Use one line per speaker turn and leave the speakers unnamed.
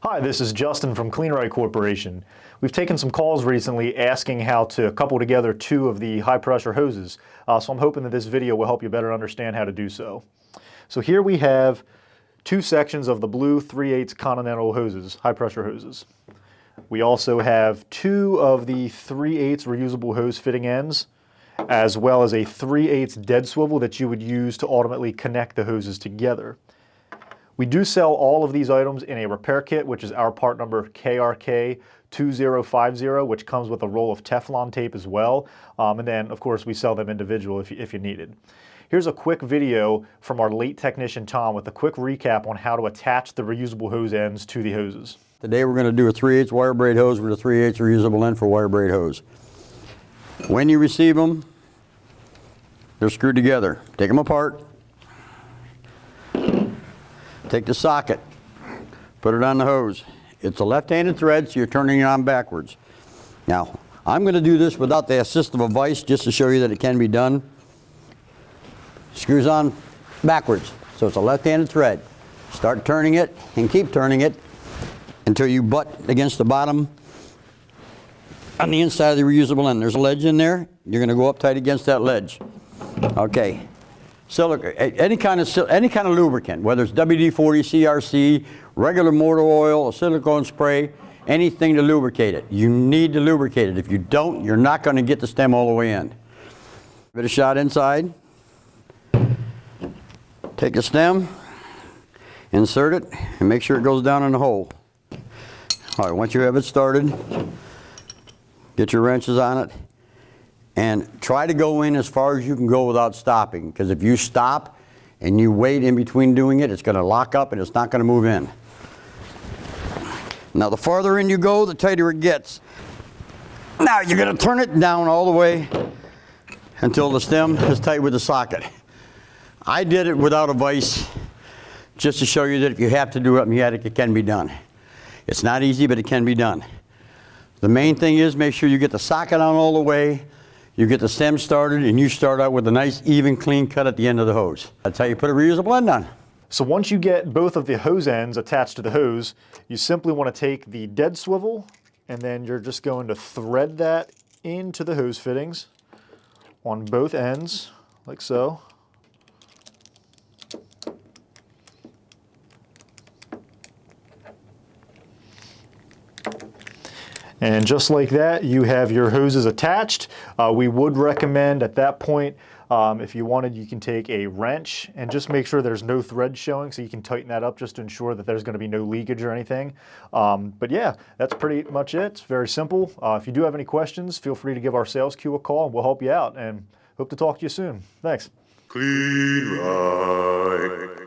Hi, this is Justin from Kleen-Rite Corporation. We've taken some calls recently asking how to couple together two of the high pressure hoses, so I'm hoping that this video will help you better understand how to do so. So here we have two sections of the blue 3/8 Continental hoses, high pressure hoses. We also have two of the 3/8 reusable hose fitting ends, as well as a 3/8 dead swivel that you would use to ultimately connect the hoses together. We do sell all of these items in a repair kit, which is our part number KRK2050, which comes with a roll of Teflon tape as well. And then, of course, we sell them individual if you needed. Here's a quick video from our late technician, Tom, with a quick recap on how to attach the reusable hose ends to the hoses.
Today we're going to do a 3/8 wire braid hose with a 3/8 reusable end for wire braid hose. When you receive them, they're screwed together. Take them apart. Take the socket, put it on the hose. It's a left-handed thread, so you're turning it on backwards. Now, I'm going to do this without the assist of a vise just to show you that it can be done. Screws on backwards, so it's a left-handed thread. Start turning it and keep turning it until you butt against the bottom on the inside of the reusable end. There's a ledge in there. You're going to go up tight against that ledge. Okay. Any kind of lubricant, whether it's WD-40, CRC, regular motor oil, a silicone spray, anything to lubricate it. You need to lubricate it. If you don't, you're not going to get the stem all the way in. Give it a shot inside. Take a stem, insert it, and make sure it goes down in the hole. All right, once you have it started, get your wrenches on it. And try to go in as far as you can go without stopping, because if you stop and you wait in between doing it, it's going to lock up and it's not going to move in. Now the farther in you go, the tighter it gets. Now you're going to turn it down all the way until the stem is tight with the socket. I did it without a vise just to show you that if you have to do it, it can be done. It's not easy, but it can be done. The main thing is make sure you get the socket on all the way. You get the stem started, and you start out with a nice, even, clean cut at the end of the hose. That's how you put a reusable end on.
So once you get both of the hose ends attached to the hose, you simply want to take the dead swivel, and then you're just going to thread that into the hose fittings on both ends, like so. And just like that, you have your hoses attached. We would recommend at that point, if you wanted, you can take a wrench and just make sure there's no thread showing, so you can tighten that up just to ensure that there's going to be no leakage or anything. But yeah, that's pretty much it. It's very simple. If you do have any questions, feel free to give our sales queue a call and we'll help you out, and hope to talk to you soon. Thanks.
Kleen-Rite.